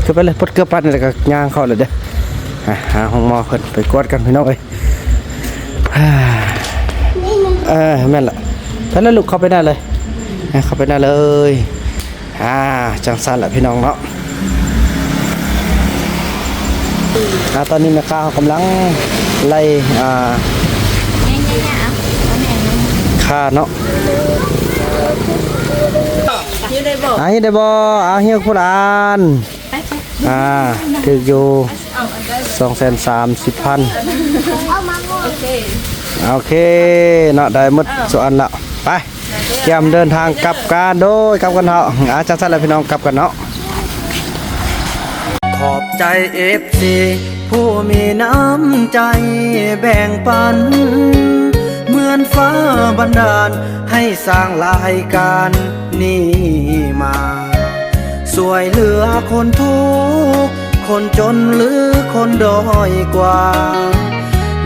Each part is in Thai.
ก็ไปเลยพดเกลือปัดนี่แล้วก็ย่างเข้าเลยเด้อหาห้องหมอเพิ่นไปกวดกันพี่น้องเอ้ยแม่นละแล้วลูกเข้าไปได้เลยเข้าไปได้เลยจังซั่นแหละพี่น้องเนาะตอนนี้แม่ค้ากำลังไล่ค่าเนาะฮิได้บ่ฮิวคุณอันถึกอยู่230,000โอเคเนาะได้หมดส่วนละไปเตรียมเดินทางกลับกันโดยกลับกันเนาะจังซั่นแหละพี่น้องกลับกันเนาะขอบใจ FC ผู้มีน้ำใจแบ่งปันเหมือนฟ้าบันดาลให้สร้างรายการนี้มาสวยเหลือคนทุกข์คนจนหรือคนด้อยกว่า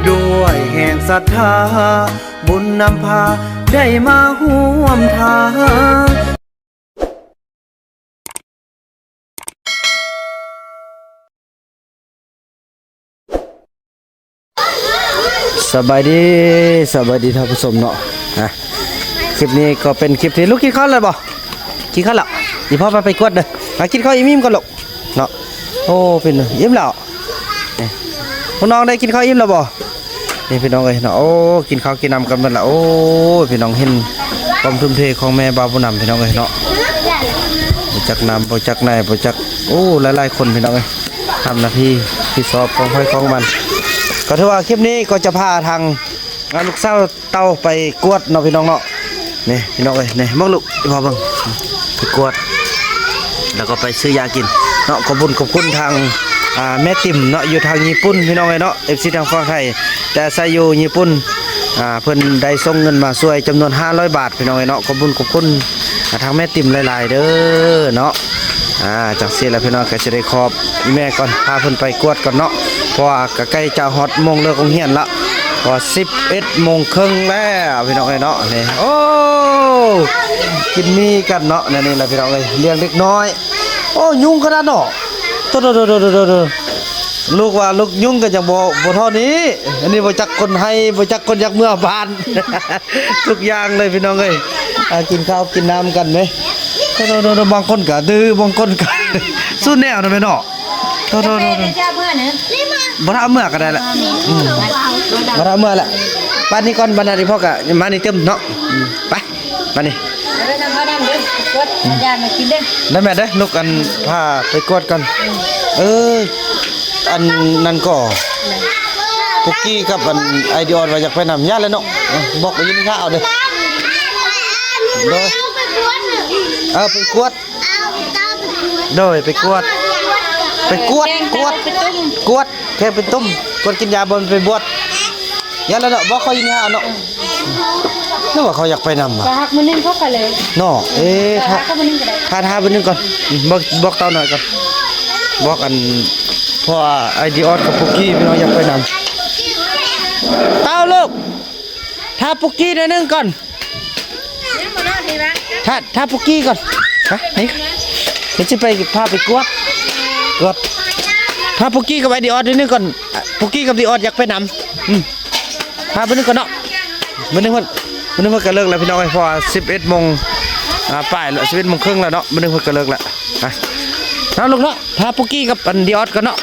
ด้วยแห่งศรัทธาบุญนำพาได้มาร่วมทางสบายดีท่านผู้ชมเนาะคลิปนี้ก็เป็นคลิปที่ลูกกินข้าวเลยบ่กินข้าวแล้วอีพ่อไปกวดเลยกินข้าวอิ่มๆก่อนลูกเนาะโอ้เป็นอิ่มแล้วพี่น้องได้กินข้าวอิ่มแล้วบ่นี่พี่น้องเอ้ยเนาะโอ้กินข้าวกินน้ำกันหมดละโอ้พี่น้องเห็นความทุ่มเทของแม่บ่าวผู้นำพี่น้องเอ้ยเนาะบ่จักน้ำบ่จักในบ่จักโอ้หลายๆคนพี่น้องเอ้ยทำหน้าที่ที่สอบของไฟของมันก็ถือว่าคลิปนี้ก็จะพาทางลูกสาวเต้าไปกวดเนาะพี่น้องเนาะนี่พี่น้องเอ้ยนี่มองลูกพอเบิ่งไปกวดแล้วก็ไปซื้อยากินเนาะขอบคุณทางแม่ติ่มเนาะอยู่ทางญี่ปุ่นพี่น้องเอ้ยเนาะ FC ทางฝั่งไทยแต่ใส่อยู่ญี่ปุ่นเพิ่นได้ส่งเงินมาช่วยจำนวน500 บาทพี่น้องเอ้ยเนาะขอบคุณทางแม่ติ่มหลายๆเด้อเนาะจังซี่แล้วพี่น้องก็จะได้ขอบแม่ก่อนพาเพิ่นไปกวดก่อนเนาะเพราะว่าใกล้จะฮอดโมงเลิกโรงเรียนละพอ11:30 นแล้วพี่น้องเอ้ยเนาะนี่โอ้กินมีกันเนาะนี่แหละพี่น้องเอ้ยเลี้ยงเด็กน้อยโอ้ยุ่งขนาดเนาะโตลูกว่าลูกยุ่งกันจังบ่เท่านี้อันนี้บ่จักคนให้บ่จักคนอยากเมื่อบ้าน ทุกอย่างเลยพี่น้องเอ้ยกินข้าวกินน้ำกันมั้ยบางคนก็ดื้อบางคนก็สู้แนวนะแม่เนาะโตบ่ทำเมื่อก็ได้ละบ่ทำเมื่อละบ้านนี้ก่อนบ้านนี้พ่อก็มานี่เต็มเนาะไปมานี่แล้วแม่เด้อลูกอันพาไปกวดกันอันนั้นก็ปุกกี้กับอันไอเดียว่าอยากไปนำญาติแล้วเนาะบอกไปยินข้าวเด้อไปกวดโดยไปกวดแค่เป็นตุ้มกวดกินยาบนไปบวชญาติแล้วเนาะบอกเขายินข้าวเนาะนึกว่าเขาอยากไปนำจะหักมือนึงเขากันเลยเนาะถ้ามือนึงก่อนบอกเต้าหน่อยก่อนบอกอันเพราะไอเดียกับปุกกี้พี่น้องอยากไปนำเต้าลูกถ้าปุกกี้หน่อยนึงก่อนถ้าปุกกี้ก่อนนี่จะไปพาไปกวดถ้าปุกกี้กับไอเดียนิดนึงก่อนปุกกี้กับไอเดียอยากไปนำพาไปนึงก่อนเนาะมือนึงมันก็เลิกแล้วพี่น้องพอ11 โมงป้ายแล้ว11 โมงครึ่งแล้วเนาะมือนึงมันก็เลิกแล้วน้าลูกเนาะพาปุกกี้กับอันเดียกันเนาะ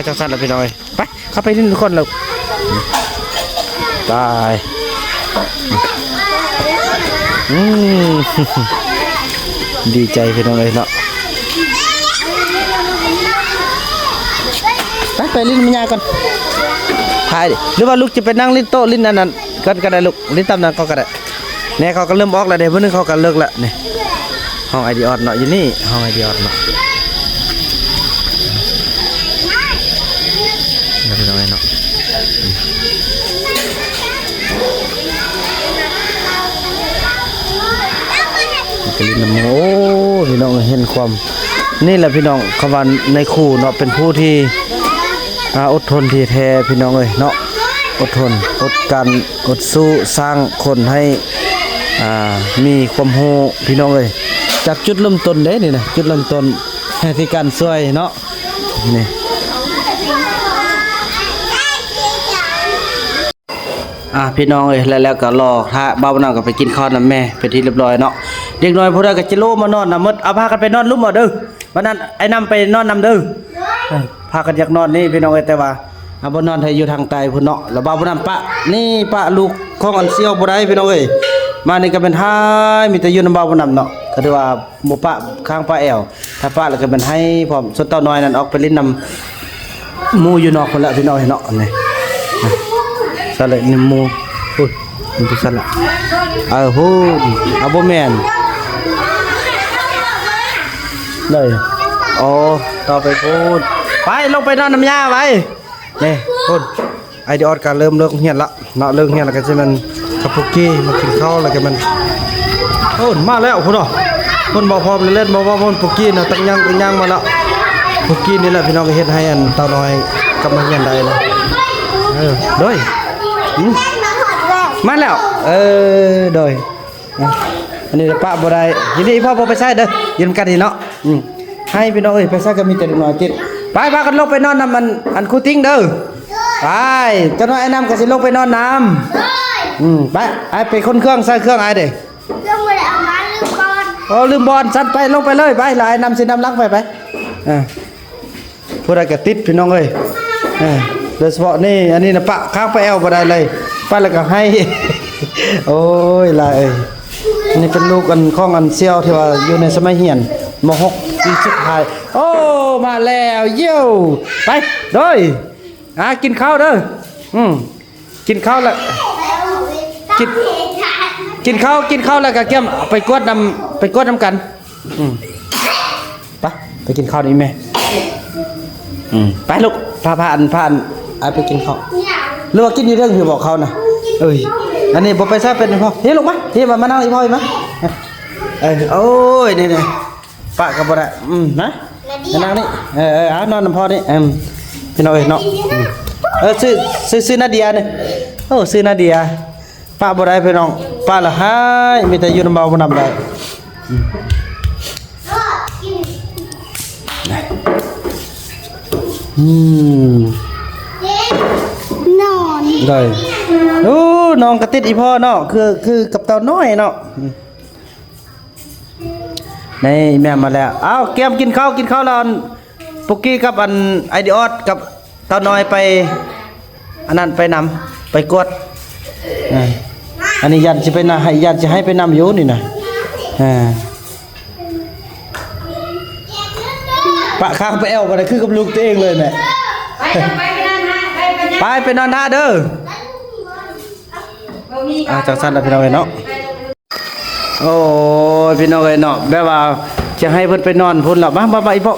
จังสั้นแล้วพี่น้องไปเข้าไปที่ทุกคนเลยตายดีใจพี่น้องเลยเนาะไปลิ้นมันยาก่อนพายดิหรือว่าลูกจะไปนั่งลิ้นโต๊ะลิ้นนั้นก็ได้ลูกลิ้นตำนั้นก็ได้เนี่ยเขาก็เริ่มออกแล้วเดี๋ยวเพื่อนเขาก็เลิกแล้วนี่ห้องไอเดียเนาะอยู่นี่ห้องไอเดียเนาะพี่น้องเนาะกลิ้นน้ำโอ้พี่น้องเห็นความนี่แหละพี่น้องคำว่าในคู่เนาะเป็นผู้ที่อดทนที่แท้พี่น้องเลยเนาะอดทนอดกันอดสู้สร้างคนให้มีความโหพี่น้องเลยจากจุดเริ่มต้นเด้นี่นะจุดเริ่มต้น ที่กันช่วยเนาะนี่พี่น้องเอ้ยแล้วก็รอถ้าเบาหน่อยก็ไปกินข้าวนํแม่เป็นที่เรียบร้อยเนาะเด็กน้อยพวกนั้นก็จิโลมานอนนำหมดเอาพากันไปนอนลุ่มเอาเด้อวันนั้นไอ้นำไปนอนนำเด้อพากันอยากนอนนี่พี่น้องเอ้ยแต่ว่าบ่นอนให้อยู่ทางใต้พุ่นเนาะแล้วบ่าวนั้นปะนี่ปะลูกของอันเสี่ยวบ่ได้พี่น้องเอ้ยมานี่ก็เป็นหายมีแต่อยู่นำบ่าวนั้นเนาะก็ถือว่าบ่ปะข้างปะแอวถ้าปะแล้วก็เป็นให้พร้อมส่วนเต้าน้อยนั่นออกไปเล่นนำหมู่อยู่นอกพุ่นละพี่น้องเนาะนี่ซะเลยนี่หมู่อุ้ยมันเป็นซั่นล่ะโหเอาบ่แม่นเลยอ๋อต่อไปพูดไปลงไปนอนน้ำยาไปนี่พูดไอเดียออดการเริ่มเลิกเฮียนละเนาะเลิกเฮียนแล้วก็จะมันกับปุกกี้มากินข้าวแล้วก็มันพูดมาแล้วคุณเนาะคนบอกพร้อมเล่นบอกว่าคนปุกกี้เนาะตั้งย่างมาแล้วปุกกี้นี่แหละพี่น้องก็เฮ็ดให้อันเต่าน้อยกำลังเฮียนได้เลยด้วยมาแล้วด้วยอันนี้ป้าบ่ได้ยินดีพ่อบ่ไปใช้เด้อยืนกันดีเนาะให้พี่น้องเอ้ยไปใช้ก็มีแต่เด็กน้อยติดไปพากันลงไปนอนน้ำมันอันครูติ้งเด้อไปเจ้าน้อยไอ้น้ำก็สิลงไปนอนน้ำไปไอ้ไปคนเครื่องใส่เครื่องไอ้เด้เครื่องบ่ได้เอามาลืมบอลลืมบอลสั่นไปลงไปเลยไปหลายน้ำสิน้ำลักไปผู้ใดก็ติดพี่น้องเอ้ยโดยเฉพาะนี่อันนี้นะปะข้างไปแอวบ่ได้เลยไปแล้วก็ให้โอ้ยลายอันนี้เป็นลูกอันของอันเซี่ยวที่ว่าอยู่ในสมัยเฮียนม.6 ปีสุดท้ายโอ้มาแล้วเยี่ยวไปโดยกินข้าวเด้อกินข้าวแล้วกินข้าวแล้วก็เกี่ยมไปกวดน้ำกันไปกินข้าวนี่แม่ไปลูกพาอันไปกินข้าวหรือว่ากินอยู่เรื่องที่บอกเขานะอันนี้บอกไปซะเป็นพ่อเฮ้ยลูกมั้ยเฮ้ยมานั่งอีพ่ออีกมั้ยโอ้ยนี่ปะกับบ่ได้นะนั่งนี่เอานอนน้ำพ่อนี่พี่น้องเนาะซื้อนาเดียนี่โอ้ซื้อนาเดียปะบ่ได้พี่น้องปะละหายมีแต่อยู่น้ำเบาบ่นำได้นอนได้โอ้น้องกระติดอีพ่อเนาะคือกับเต่าน้อยเนาะนี่แม่มาแล้วเอาแก้มกินข้าวแล้วปุกกี้กับอันไอเดียออดกับเต่าน้อยไปอันนั้นไปนำไปกวดอันนี้ยันจะไปนะยันจะให้ไปนำอยู่นี่นะปะข้างไปแอวกันเลยคือกับลูกตัวเองเลยแม่ไปนอนหน้าเด้อจังสั้นแล้วพี่น้องเนาะโอ้พี่น้องเนาะแบบว่าจะให้เพิ่นไปนอนพุ่นหรอมาอีพ่อ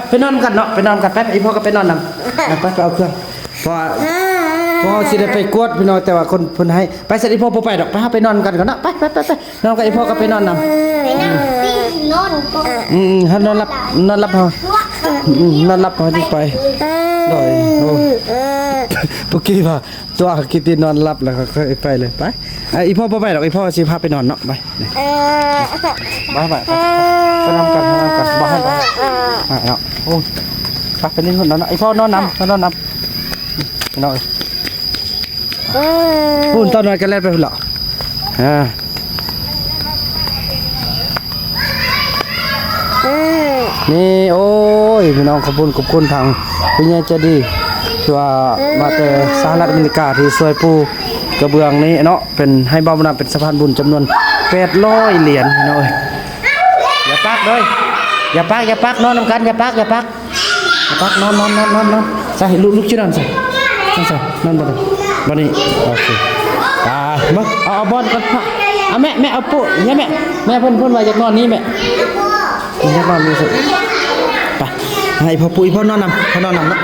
ไปนอนกันเนาะไปนอนกันแป๊บอีพ่อก็ไปนอนนำไปเอาเครื่องพอสิได้ไปกวดพี่น้องแต่ว่าคนเพิ่นให้ไปเสร็จอีพ่อบ่ไปดอกไปนอนกันก่อนเนาะไปนอนกับอีพ่อก็ไปนอนนำนอนก่อนให้นอนรับเฮานอนรับเฮาที่ไปดอยโอ้ปุกกี้ว่าตัวกินนอนรับแล้วก็ไปเลยไปอีพ่อบ่ไปดอกอีพ่อสิพาไปนอนเนาะไปไปนำกันบ่ให้เนาะโอ้ไปเล่นคนนอนอีพ่อนอนนำนอนพูนตอนนอนกันแล้วไปพุ่นละนี่โอ้ยพี่น้องขอบคุณทางพี่ใหญ่ใจดีที่ว่ามาแต่สหรัฐอเมริกาที่ช่วยปูกระเบื้องนี้เนาะเป็นให้เบาบำเป็นสะพานบุญจำนวน800 เหรียญพี่น้องอย่าปักเลยอย่าปักนอนนำกันอย่าปักนอนใส่ลูกชื่อนอนใส่นอนบ่นี่โอเคมาเอาบอลกันเอาแม่เอาปุ๊เนี่ยแม่เพิ่นว่าอยากนอนนี่แม่อยากนอนนี่สิไปให้พ่อปุ้ยพ่อนอนนำเนาะ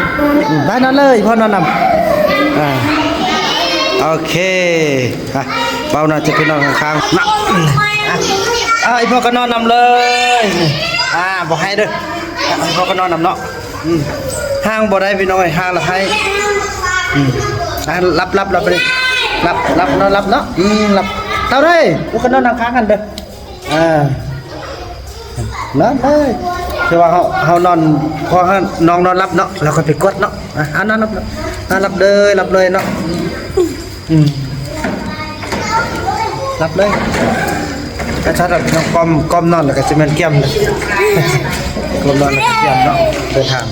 ไปนอนเลยพ่อนอนนำโอเคเบาหน่อยจะไปนอนข้างๆนะไอพ่อก็นอนนำเลยบอกให้เด้อไอพ่อก็นอนนำเนาะห้างบ่ได้พี่น้องห้างละให้รับไปเลยรับนอนรับเนาะรับเท่าไรกูก็นอนข้างกันเด้อ นอนเลยคือว่าเฮานอนพอน้องนอนหลับเนาะเราก็ไปกดเนาะนอนหลับนอนหลับเลยเนาะหลับเลยก็ชัดแบบน้องก้มนอนแล้วก็สิแม่นเกี่ยมเลยก้มนอนแล้วก็เกี่ยมเนาะเดินทาง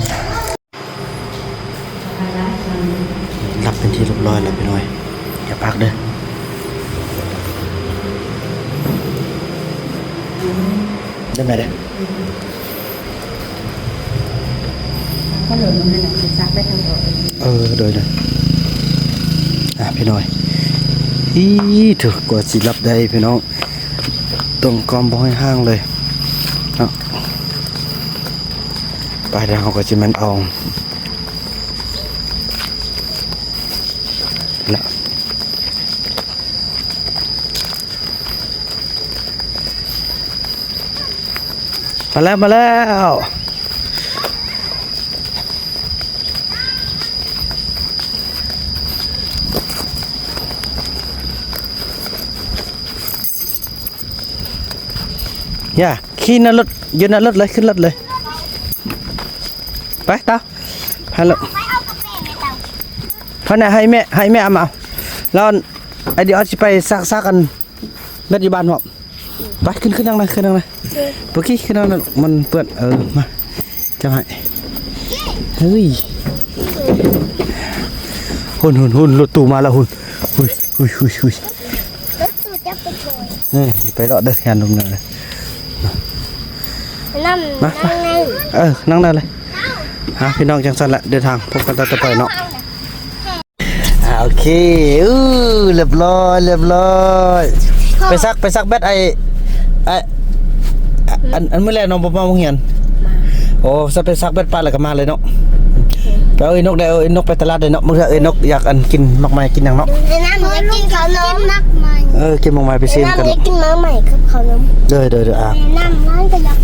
หลับเป็นที่เรียบร้อยแล้วพี่น้อยอย่าพักเด้อได้ไหมเด้อก็เหลือมันนั่นแหละคือซักได้ทั้งหมดโดยเลยพี่น้อยถูกกว่าสิรับได้พี่น้องตรงกอมบ่อยห้างเลยเนาะไปแล้วเขาก็จะมันเอาละมาแล้วย่าขี่นั่นรถยืนนั่นรถเลยขึ้นรถเลยไปตาพาลูกพาเนี่ยให้แม่เอามาแล้วไอเดียจะไปซักกันเม็ดยีบานหรอไปขึ้นนั่งเลยปุ๊กกี้ขึ้นนั่งเลยมันเปื้อนมาจะให้เฮ้ยหุ่นรถตู้มาแล้วหุ่นหุยรถตู้จะไปโวยไปรอเดินงานตรงนั้นเลยนั่งนั่งได้เลยพี่น้องจังสันละเดินทางพบกันต่อไปเนาะโอเคเรียบร้อยไปซักแบตไออันเมื่อไรน้องบ่มาโรงเรียนโอ้ไปซักแบตปลาแล้วก็มาเลยเนาะไปเอาไอ้นกได้เอาไอ้นกไปตลาดเลยเนาะเมื่อไอ้นกอยากกินมากมายกินอย่างเนาะน้ำอยากกินขนมมากมายกินมากมายไปซีมกันน้ำอยากกินมากมายกับขนมเด้อน้ำร้านก็อยาก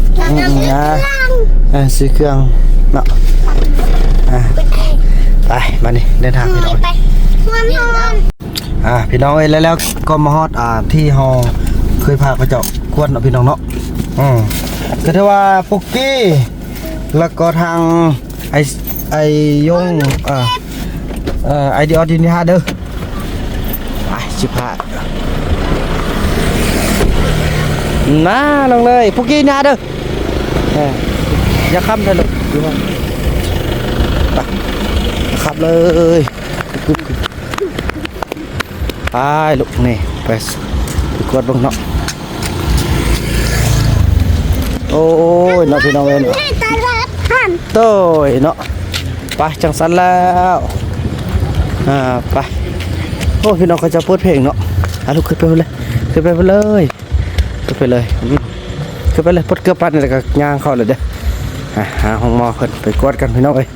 น้ำซื้อเครื่องเนาะไปมานี่เดินทางพี่น้องพี่น้องแล้วก็มาฮอดที่ฮอเคยพาไปเจาะกวนเนาะพี่น้องเนาะก็ถือว่าปุกกี้แล้วก็ทางไอยงไอเดียดินฮาเด้อไปชิพามาลงเลยปุกกี้นะเด้ออย่าค้ำเถอะลูกดูว่าไปขับเลยไปลูกนี่ไปกวดบ้างเนาะโอ้ยเนาะพี่น้องเอ็นโต้ยเนาะไปจังสันแล้วไปโอ้พี่น้องเขาจะเปิดเพลงเนาะลูกขึ้นไปเลยขึ้นไปเลยปลดเกลือปั่นแล้วก็ย่างเข้าเลยเด้อหาห้องหมอเพิ่นไปกวดกันพี่น้องเอ้ย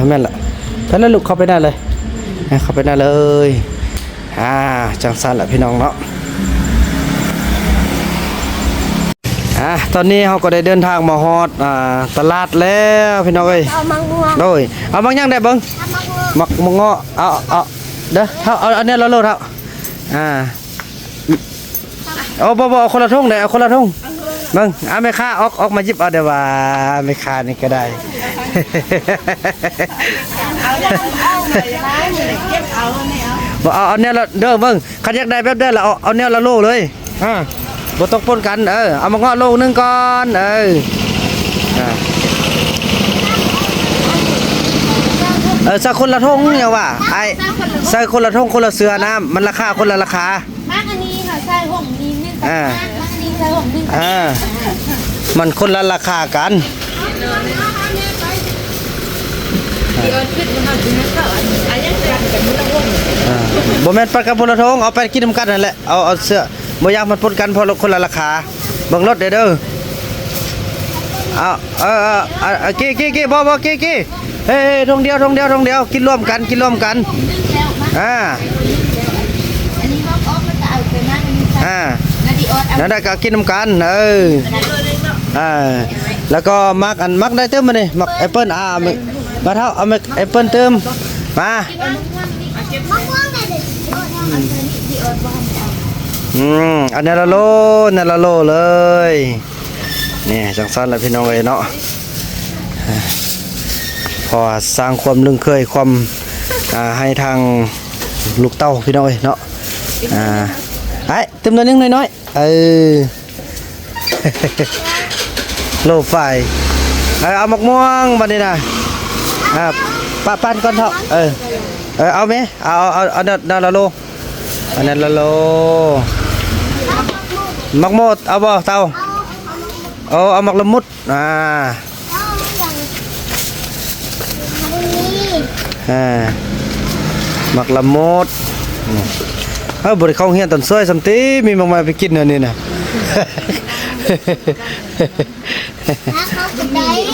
แม่นละท่านลูกเข้าไปได้เลยเข้าไปได้เลยจังสันละพี่น้องเนาะตอนนี้เขาก็ได้เดินทางมาฮอดตลาดแล้วพี่น้องเอ้ยโดยเอาบางอย่างได้เบิ้งมักมังงอเอาเด้อเอาเนี่ยเราโลดเอาเอาบ่คนละทุ่งเลยเอาคนละทุ่งเบิ้งไม่ค่าออกมายิบเอาเดี๋ยวว่าไม่ค่านี่ก็ได้บ่เอาเนี่ยเราเด้อเบิ้งขันยักได้แบบเด้อเราเอาเนี่ยเราโลเลยบ่ตกปนกันเอามาเงาะโลนึงก่อนสักคนละทงเนี่ยว่าไอ้ใส่คนละทงคนละเสือน้ำมันราคาคนละราคามากอันนี้ค่ะใส่ห่มนี้นี่ใส่ห่มนี่มันคนละราคากันบ่แม่นปัดกับคนละทงเอาไปกินน้ำกันนั่นแหละเอาเสื้อบ่อยากมันปนกันพอคนละราคาเบิ่งรถเด้อกี้บ่กี้เฮ้ยทงเดียวกินร่วมกันอันนี้นั่นได้ก็กินน้ำกันแล้วก็มักได้เติมมานี่มักแอปเปิ้ลมาเท่าเอาแอปเปิ้ลเติมมา อันนี้ละโลนี่ละโลเลยนี่จังซั่นแหละพี่น้องเอ้ยเนาะพอสร้างความลึงเคยความให้ทางลูกเต้าพี่น้องเอ้ยเนาะไอ้เติมน้อยนึงน้อยๆโลไฟเอาหมกม่วงบัดนี้นะปั้นก่อนเถอะเอาไหมเอานั่นละโลอันนั้นละโลหมกโมดเอาบ่เต้าเอาหมกละมุดหมักละมดบริเข้าเฮียนตอนซอยสัมตีมีบางมาไปกินอันนี้นะ ถ้าเขาไปได้เอ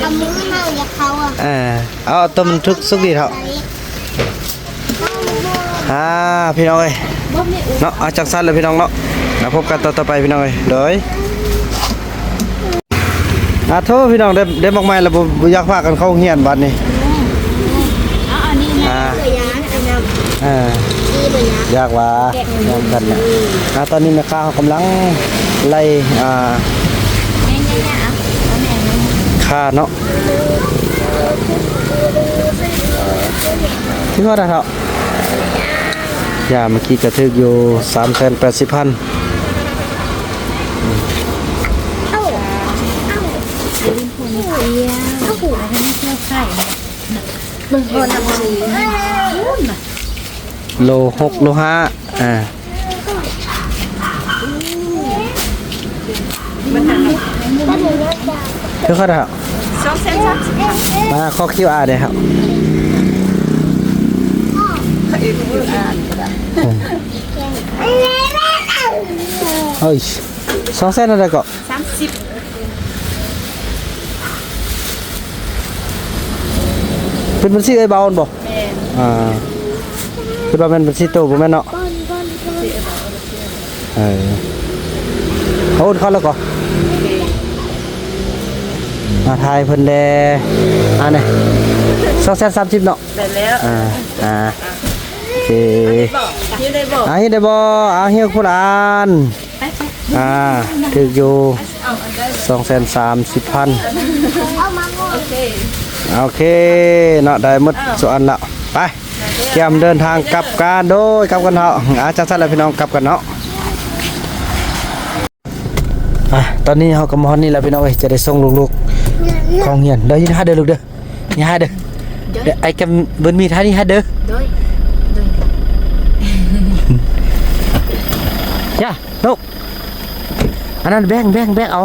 ามือเมาอย่าเขาเอาต้มทุกสุกดีเถอะพี่น้องเอ้ยเนาะจังสั้นเลยพี่น้องเนาะแล้วพบกันต่อไปพี่น้องเอ้ยเดี๋ยวโทษพี่น้องได้บอกไม่แล้วบุอยากพากันเข้าเฮียนบัดนี้ยากว่าย่างกันนะตอนนี้แม่ค้าเขากำลังไล่ค่าเนาะที่ว่าได้เท่าอย่าเมื่อกี้กระทึกอยู่380,000โล6โล5เท่าไหร่ครับมาข้อ QR เลยครับเฮ้ย2 เส้นอะไรก็30เป็นบัญชีไอ้บอลบ่คือว่ามันบัญชีโตบ่แม่นเนาะเขาโอนเข้าแล้วก็ทายเพิ่นแลนี่230เนาะได้แล้วโอเคฮิ้วได้บ่ฮิ้วได้บ่ฮิ้วคุณอันถึกอยู่230,000โอเคเนาะได้หมดส่วนแล้วไปเตรียมเดินทางกลับกันโดยกลับกันเถอะจังซั่นแล้วพี่น้องกลับกันเนาะตอนนี้เฮาก็มาฮอดนี่แล้วพี่น้องเอ้ยจะได้ส่งลูกๆของเฮียนเด้ออย่าเด้อลูกเด้ออย่าเด้อเดี๋ยวไอ้กำเบิ่นมีท่านี่ฮะเด้อย่าลูกอันนั้นแบ่งเอา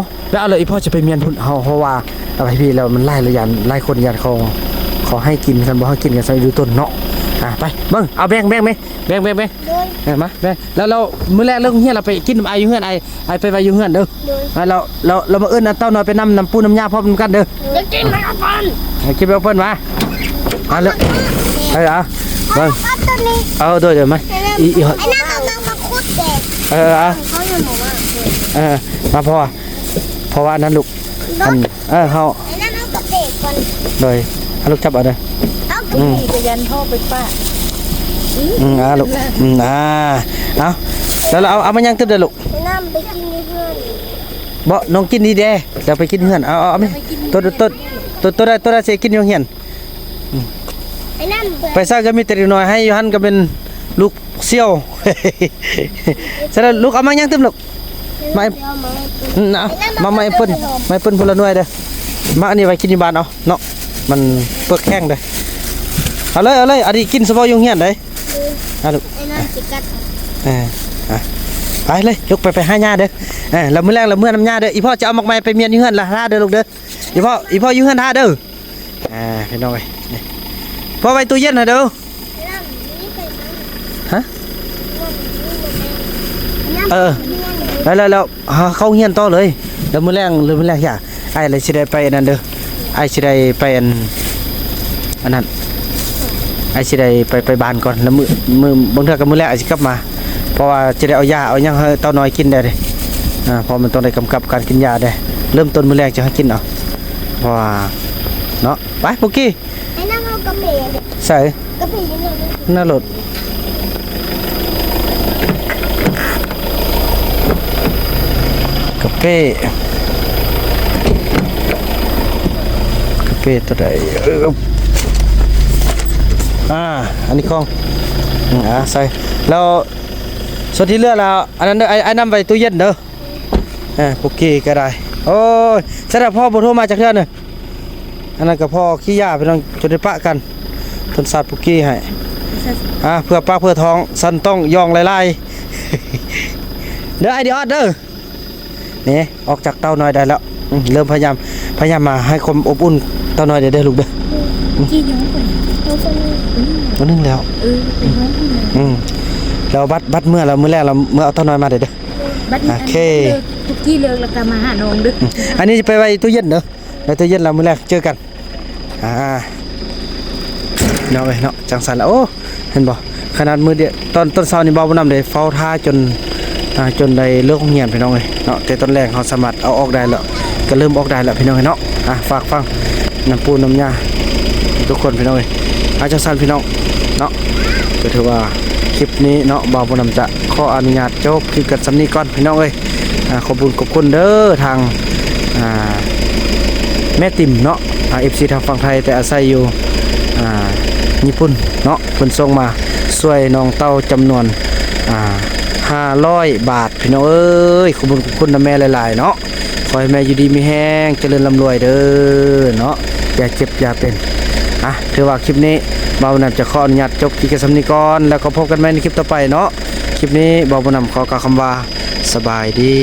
เลยอีพ่อจะไปเมียนพุ่นเฮาเพราะว่าอะไรพี่แล้วมันไล่ระยะไล่คนยันขอให้กินกันบ่ให้กินกันใส่ดูต้นเนาะไปเบิ่งเอาแบ่งมาแบ่งแล้วเรามื้อแรกเรื่องเฮียนเราไปกินอายุเฮือนไอไปไว้อยู่เฮือนเด้อเรามาเอิ้นเต้าน้อยไปน้ำปูน้ำยาพร้อมกันเด้อจะกินไหมเอาเปิ้ลกินไปเอาเปิ้ลมาเลยเบิ่งเอาด้วยเดี๋ยวมั้ยไอ้นั่นมาคุดเด็กเขาอยู่หนูมาพ่อเพราะว่านั้นลูกเฮาไอ้นั่นเอากระเตะก่อนเลยลูกจับเอาเด้อจะยันพ่อไปป้าลูกเอาแล้วเราเอามันยังตึ๊บเด้อลูกน้ำไปกินเพื่อนบ่น้องกินดีเด้เดี๋ยวไปกินเพื่อนเอาไหมตัวได้เสียกินอยู่เฮียนไปซ่าก็มีแต่น้อยให้ยูฮันก็เป็นลูกเซี่ยวเสร็จแล้วลูกเอามันยังตึ๊บลูกมาไม่เปิ้นพลหน่วยเด้อมาอันนี้ไว้กินที่บ้านเอาเนาะมันเปลือกแห้งเด้อเอาเลยอันนี้กินสบายยุ่งเหี้ยนเลยลูกไปเลยลูกไปหาญาเด้อเรามื้อแรกเราเมื่อน้ำญาเด้ออีพ่อจะเอาหมกไม้ไปเมียนยุ่งเหี้ยนละท่าเด้อลูกเด้ออีพ่อยุ่งเหี้ยนท่าเด้อพี่น้องพ่อไปตู้เย็นนะเด้อฮะแล้วเข้าเหี้ยนต่อเลยแล้วมื้อแรกอย่าไอ้อะไรสิได้ไปนั่นเด้อไอ้สิได้ไปอันนั้นไอ้สิได้ไปบ้านก่อนแล้วมือบางเทื่อกับมื้อแรกไอ้สิกลับมาเพราะว่าจะได้เอายาเอาหยังให้เต้าน้อยกินได้เด้เพราะมันต้องได้กำกับการกินยาได้เริ่มต้นมื้อแรกจะให้กินเอาเพราะว่าเนาะไปปุกกี้ไอ้นั่นเอากระเป๋าใส่กระเป๋าน่ารถ กาแฟตัวใดอันนี้ของใส่แล้วส่วนที่เหลือแล้วอันนั้นไอ้นำไว้ตู้เย็นเด้อปุกกี้ก็ได้โอ้ยแสดงพ่อบ่โทรมาจากเทื่อนึงอันนั้นก็พ่อขี้ยาพี่น้องจนได้ปะกันทนสัตว์ปุกกี้ให้เพื่อปากเพื่อท้องสันต้องย่องไล่ๆเด้อไอเดียออดเด้อนี่ออกจากเตาหน่อยได้แล้วเริ่มพยายามมาให้ความอบอุ่นเตาหน่อยเด้อลูกเด้อกี่ย้อนก่อนเราจะตัวนึงแล้วเป็นย้อนเราบัดเมื่อเราเมื่อแรกเราเมื่อเอาเตาหน่อยมาเด้อโอเคทุกที่เลิกแล้วก็มาหาน้องเด้ออันนี้จะไปไว้ตู้เย็นเด้อไว้ตู้เย็นเราเมื่อแรกเจอกันเนาะเนาะจังสันแล้วโอ้เห็นบ่ขนาดมือเดียวตอนต้นเช้านี่เบาบ่นำได้เฝ้าท่าจนได้เลิกโรงเรียนพี่น้องเอ้ยเนาะแต่ตอนแรกเฮาสามารถเอาออกได้แล้วก็เริ่มออกได้แล้วพี่น้องเอ้ยเนาะฝากฟังน้ำปูน้ำยาทุกคนพี่น้องเอ้ยจังสันพี่น้องเนาะก็ถือว่าคลิปนี้เนาะเบาบ่นำจะขออนุญาตจบคลิปกันสำนี้ก่อนพี่น้องเอ้ยขอบคุณเด้อทางแม่ติ่มเนาะFC ทางฝั่งไทยแต่อาศัยอยู่ญี่ปุ่นเนาะเพิ่นส่งมาช่วยน้องเต้าจำนวน500 บาทพี่น้องเอ้ยขอบคุณนะแม่หลายๆเนาะขอให้แม่อยู่ดีมีแห้งเจริญร่ำรวยเด้อเนาะอย่าเจ็บอย่าเป็นถือว่าคลิปนี้เบาหนำจะขออนุญาตจบคลิปกันสำนี้ก่อนแล้วก็พบกันใหม่ในคลิปต่อไปเนาะคลิปนี้เบาหนำขอกล่าวคำว่าสบายดี